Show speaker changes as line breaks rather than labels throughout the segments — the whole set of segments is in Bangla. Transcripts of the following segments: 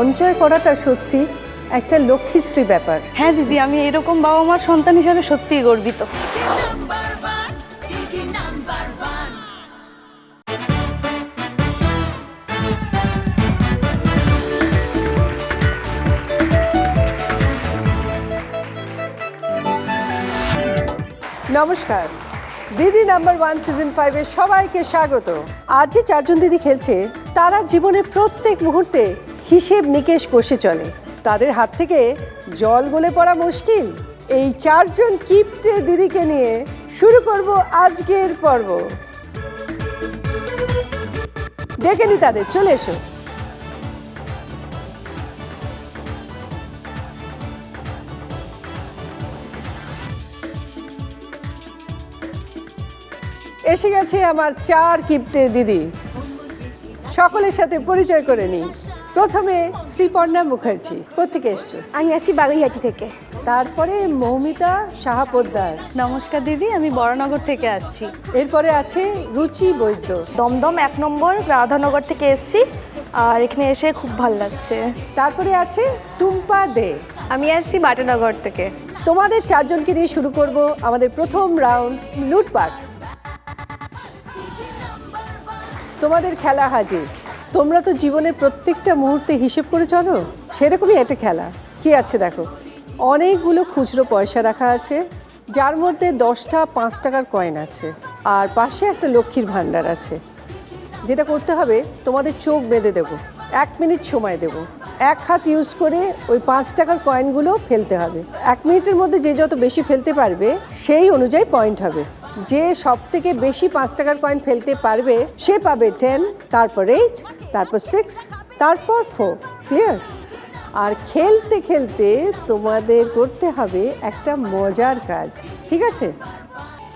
সঞ্চয় করাটা সত্যি একটা লক্ষ্মীশ্রী ব্যাপার।
হ্যাঁ দিদি, আমি এরকম বাবা মার সন্তান হিসাবে সত্যিই গর্বিত।
নমস্কার, দিদি নাম্বার 1 সিজন 5-এ সবাইকে স্বাগত। আজ যে চারজন দিদি খেলছে তারা জীবনের প্রত্যেক মুহূর্তে হিসেব নিকেশ কষে চলে। তাদের হাত থেকে জল গলে পড়া মুশকিল। এই চারজন কিপ্টে দিদিকে নিয়ে শুরু করব আজকের পর্ব। ডেকে নি তাদের, চলে এসো। এসে গেছে আমার চার কিপ্টে দিদি, সকলের সাথে পরিচয় করে নিই। প্রথমে শ্রীপর্ণা মুখার্জি, কোত্থেকে এসছো?
আমি আসছি বাগুইহাটি থেকে।
তারপরে মৌমিতা সাহা পোদ্দার।
নমস্কার দিদি, আমি বড়নগর থেকে আসছি।
এরপরে আছে রুচি বৈদ্য।
দমদম 1 নম্বর রাধানগর থেকে এসেছি, আর এখানে এসে খুব ভালো লাগছে।
তারপরে আছে টুম্পা দে।
আমি আসছি বাটানগর থেকে।
তোমাদের চারজনকে দিয়ে শুরু করব আমাদের প্রথম রাউন্ড, লুটপাট। তোমাদের খেলা হাজির। তোমরা তো জীবনের প্রত্যেকটা মুহূর্তে হিসেব করে চলো, সেরকমই একটা খেলা। কি আছে দেখো, অনেকগুলো খুচরো পয়সা রাখা আছে, যার মধ্যে 10টা 5 টাকার কয়েন আছে, আর পাশে একটা লক্ষ্মীর ভাণ্ডার আছে। যেটা করতে হবে, তোমাদের চোখ বেঁধে দেবো, 1 মিনিট সময় দেব। এক হাত ইউজ করে ওই 5 টাকার কয়েনগুলো ফেলতে হবে। 1 মিনিটের মধ্যে যে যত বেশি ফেলতে পারবে সেই অনুযায়ী পয়েন্ট হবে। যে সব থেকে বেশি 5 টাকার কয়েন ফেলতে পারবে সে পাবে 10, তারপর 8, তারপর 6, তারপর 4। ক্লিয়ার? আর খেলতে খেলতে তোমাদের করতে হবে একটা মজার কাজ, ঠিক আছে?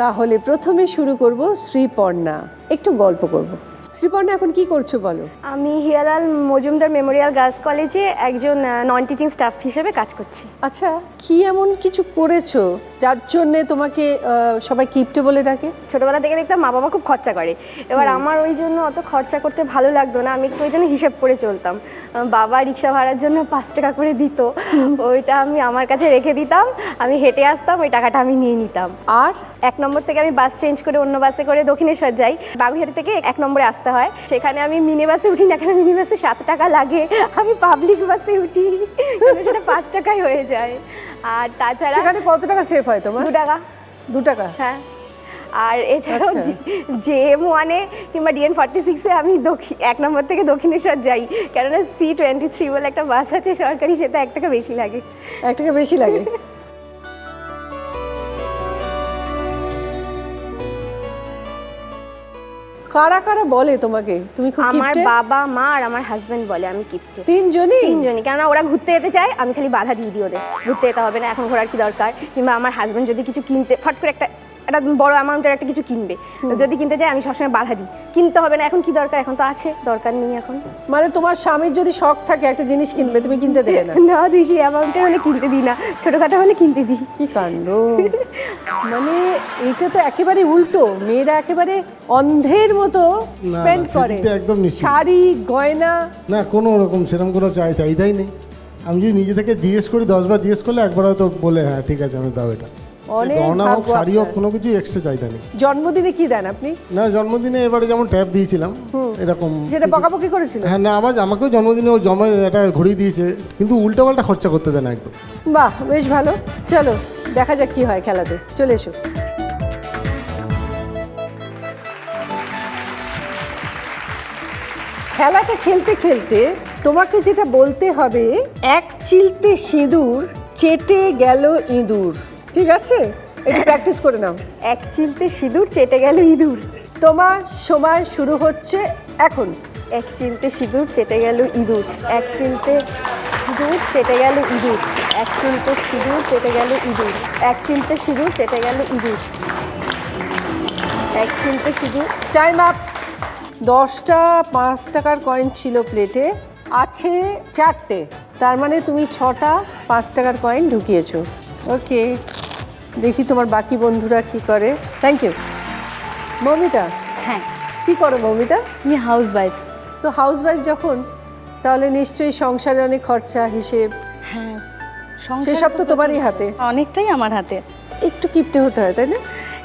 তাহলে প্রথমে শুরু করব শ্রীপর্ণা, একটু গল্প করব। শ্রীপর্ণা, এখন কি করছো বলো?
আমি হিরালাল মজুমদার মেমোরিয়াল গার্লস কলেজে একজন নন টিচিং স্টাফ হিসেবে কাজ করছি।
আচ্ছা, কি এমন কিছু করেছো যার জন্যে তোমাকে সবাই কিপ্টে বলে ডাকে?
ছোটবেলা থেকে দেখতাম মা বাবা খুব খরচা করে, এবার আমার ওই জন্য অত খরচা করতে ভালো লাগতো না, আমি একটু ওই জন্য হিসেব করে চলতাম। বাবা রিক্সা ভাড়ার জন্য 5 টাকা করে দিত, ওইটা আমি আমার কাছে রেখে দিতাম, আমি হেঁটে আসতাম, ওই টাকাটা আমি নিয়ে নিতাম।
আর
1 নম্বর থেকে আমি বাস চেঞ্জ করে অন্য বাসে করে দক্ষিণেশ্বর যাই, বাগুইহাটি থেকে 1 নম্বরে আসতে হয়। সেখানে আমি মিনি বাসে উঠি না, এখানে মিনি বাসে 7 টাকা লাগে, আমি পাবলিক বাসে উঠি, সেটা 5 টাকায় হয়ে যায়। আর তাছাড়া
সেখানে কত টাকা সেভ হয় তোমার?
2 টাকা।
2 টাকা?
হ্যাঁ। আর এছাড়াও
আচ্ছা।
JM1-এ কিংবা DN46-এ আমি 1 নম্বর থেকে দক্ষিণেশ্বর যাই, কেননা C23 বলে একটা বাস আছে সরকারি, সেটা 1 টাকা বেশি লাগে।
1 টাকা বেশি লাগে? কারা কারা বলে তোমাকে তুমি খুব
আমার
কিপ্টে?
বাবা, মা আর আমার হাজবেন্ড বলে আমি কিপ্টে।
তিনজনই?
কেননা ওরা ঘুরতে যেতে চায়, আমি খালি বাধা দিয়ে দিই ওদের, ঘুরতে যেতে হবে না, এখন ঘোরার কি দরকার। কিংবা আমার হাজবেন্ড যদি কিছু কিনতে ফট করে একটা বড় অ্যামাউন্টের একটা কিছু কিনবে, যদি কিনতে চাই আমি সবসময় বাধা দিই, কিনতে হবে না, এখন কি দরকার, এখন তো আছে, দরকার নেই এখন।
মানে তোমার স্বামীর যদি শখ থাকে একটা জিনিস কিনবে, তুমি কিনতে দেবে না?
না দিই, সেই অ্যামাউন্টের হলে কিনতে দিই না, ছোটোখাটো হলে কিনতে দিই।
কি কাণ্ড! মানে এটা তো একেবারে উল্টো, মেয়েরা একেবারে অন্ধের মতো স্পেন্ড করে,
একদম নিশ্চিত।
শাড়ি গয়না।
না, কোনো রকম সেরকম কোনো চাহিদাই নেই। আমি যদি নিজে থেকে জিজ্ঞেস করি, 10 বার জিজ্ঞেস করলে একবার হয়তো বলে হ্যাঁ ঠিক আছে আমি দাও এটা।
অনেক
গহনা হোক,
ভাগ্য
শাড়ি হোক,
আপনার।
কোনো কিছু এক্সট্রা চাহিদা নেই।
জন্মদিনে কি দেন আপনি?
না, জন্মদিনে এবারে যেমন ট্যাব দিয়েছিলাম এরকম।
সেটা বকাবকি করেছিল?
হ্যাঁ, না আমাকেও জন্মদিনে ও জমা একটা ঘড়ি দিয়েছে, কিন্তু উল্টোপাল্টা খরচা করতে দেয় না একদম।
বাহ, বেশ ভালো। চলো দেখা যাক কি হয় খেলাতে, চলে এসো। খেলাটা খেলতে খেলতে তোমাকে যেটা বলতে হবে, 1 চিলতে সিঁদুর চেটে গেল ইঁদুর। ঠিক আছে? একটু প্র্যাকটিস করে নাও।
1 চিলতে সিঁদুর চেটে গেল ইঁদুর।
তোমার সময় শুরু হচ্ছে এখন।
1 চিলতে সিঁদুর চেটে গেল ইঁদুর, 1 চিলতে সিঁদুর চেটে গেল ইঁদুর, 1 চিলতে সিঁদুর চেটে গেল ইঁদুর, 1 চিলতে সিঁদুর চেটে গেল ইঁদুর, 1 চিলতে সিঁদুর।
Time up. 10টা 5 টাকার কয়েন ছিল প্লেটে, আছে 4টে, তার মানে তুমি 6টা 5 টাকার কয়েন ঢুকিয়েছো। ওকে, দেখি তোমার বাকি বন্ধুরা কি করে। Thank you. মৌমিতা,
হ্যাঁ,
কি করো মৌমিতা?
আমি হাউস ওয়াইফ।
তো হাউসওয়াইফ যখন তাহলে নিশ্চয়ই সংসারে অনেক খরচা হিসেব
হ্যাঁ
সেসব তো তোমারই হাতে।
অনেকটাই আমার হাতে।
একটু কিপটে হতে হয় তাই না?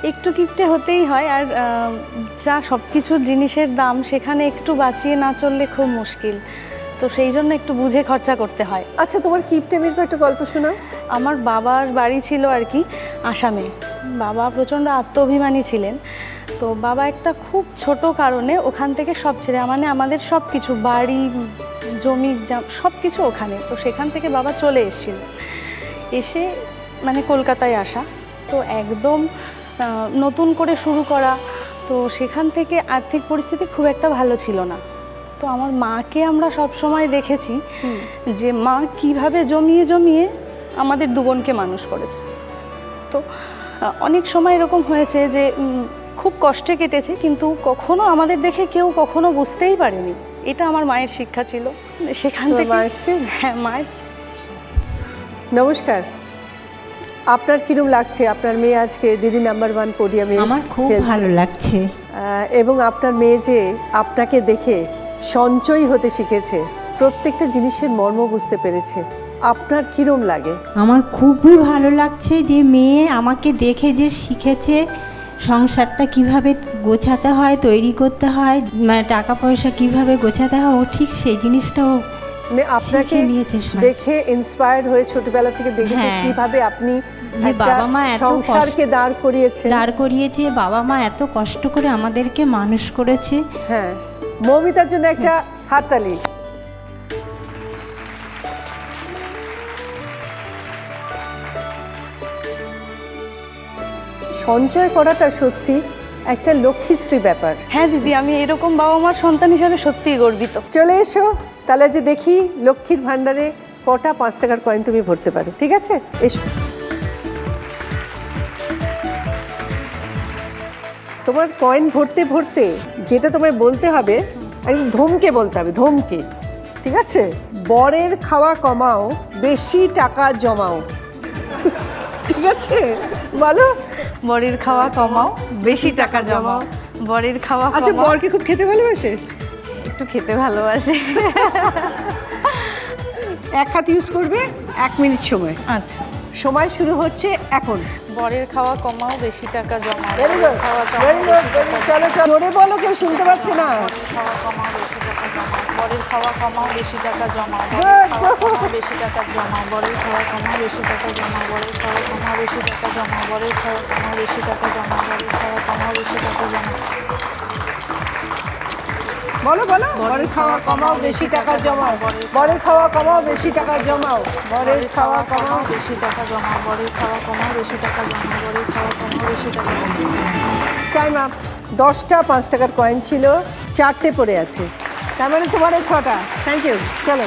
একটু কিপটে হতেই হয়, আর যা সব কিছুর জিনিসের দাম সেখানে একটু বাঁচিয়ে না চললে খুব মুশকিল, তো সেই জন্য একটু বুঝে খরচা করতে হয়।
আচ্ছা, তোমার কিপটেমির একটা গল্প শোনাও।
আমার বাবার বাড়ি ছিল আর কি আসামে। বাবা প্রচণ্ড আত্মঅভিমানী ছিলেন, তো বাবা একটা খুব ছোট কারণে ওখান থেকে সব ছেড়ে, মানে আমাদের সব কিছু বাড়ি জমি সব কিছু ওখানে, তো সেখান থেকে বাবা চলে এসেছিল। এসে মানে কলকাতায় আসা, তো একদম নতুন করে শুরু করা, তো সেখান থেকে আর্থিক পরিস্থিতি খুব একটা ভালো ছিল না। তো আমার মাকে আমরা সব সময় দেখেছি যে মা কিভাবে জমিয়ে জমিয়ে আমাদের দু বোনকে মানুষ করেছে। তো অনেক সময় এরকম হয়েছে যে খুব কষ্টে কেটেছে, কিন্তু কখনো আমাদের দেখে কেউ কখনো বুঝতেই পারেনি। এটা আমার মায়ের শিক্ষা ছিল সেখান থেকে।
মা এসছেন?
হ্যাঁ, মা এসছে।
নমস্কার, আপনার কিরম লাগছে আপনার মেয়ে আজকে দিদি নাম্বার 1 পোডিয়ামে?
আমার খুব ভালো লাগছে।
এবং আপনার মেয়ে যে আপনাকে দেখে সঞ্চয়ী হতে শিখেছে, প্রত্যেকটা জিনিসের মর্ম বুঝতে পেরেছে, আপনার কিরম লাগে?
আমার খুবই ভালো লাগছে যে মেয়ে আমাকে দেখে যে শিখেছে সংসারটা কিভাবে গোছাতে হয়, তৈরি করতে হয়, মানে টাকা পয়সা কিভাবে গোছাতে হয়, ও ঠিক সেই জিনিসটাও
মানে আপনাকে
শিখে নিয়েছে সব।
দেখে ইন্সপায়ার্ড হয়ে ছোটবেলা থেকে দেখেছে
হ্যাঁ।
কিভাবে আপনি
যে
একটা
বাবা মা এত
সংসারকে দাঁড় করিয়েছেন।
দাঁড় করিয়েছে, বাবা মা এত কষ্ট করে আমাদেরকে মানুষ করেছে।
হ্যাঁ, মৌমিতার জন্য একটা হাততালি। সঞ্চয় করাটা সত্যি একটা লক্ষ্মীশ্রী ব্যাপার।
হ্যাঁ দিদি, আমি এরকম বাবা মার সন্তান হিসাবে সত্যিই গর্বিত।
চলে এসো তাহলে, যে দেখি লক্ষ্মীর ভাণ্ডারে কটা 5 টাকার কয়েন তুমি ভরতে পারো। ঠিক আছে, এসো। তোমার কয়েন ভরতে ভরতে যেটা তোমায় বলতে হবে, একদম ধমকে বলতে হবে, ধমকে। ঠিক আছে? বরের খাওয়া কমাও, বেশি টাকা জমাও। ঠিক আছে, বলো।
বরের খাওয়া কমাও, বেশি টাকা জমাও। বরের খাওয়া
আচ্ছা,
কমাও।
বরকে খুব খেতে ভালোবাসে?
একটু খেতে ভালোবাসে।
1 হাত ইউজ করবে, 1 মিনিট সময়।
আচ্ছা,
সময় শুরু হচ্ছে এখন।
বরের খাওয়া কমাও, বেশি টাকা জমাও।
ভেরি গুড,
খাওয়া
ভেরি গুড, চলো চলো, জোরে বলো, কেউ শুনতে পাচ্ছে না।
খাওয়া কমাও, বেশি টাকা জমাও। বরের খাওয়া কমাও, বেশি টাকা জমাও।
Good,
বেশি টাকা জমাও। বরের খাওয়া কমাও, বেশি টাকা জমাও। বরের খাওয়া কমাও, বেশি টাকা জমাও। বরের খাওয়া কমাও, বেশি টাকা জমাও। বরের খাওয়া কমাও, বেশি টাকা জমাও।
বলো বলো, বরের খাওয়া কমাও, বেশি টাকা জমাও। বরের খাওয়া কমাও, বেশি টাকা জমাও। বরের খাওয়া কমাও,
বেশি টাকা জমাও। বরের খাওয়া কমাও, বেশি টাকা জমাও। বরের খাওয়া কমাও, বেশি টাকা জমাও।
Time up. 10টা 5 টাকার কয়েন ছিল, 4টে পড়ে আছে, তার মানে তোমার 6টা। থ্যাংক ইউ, চলো।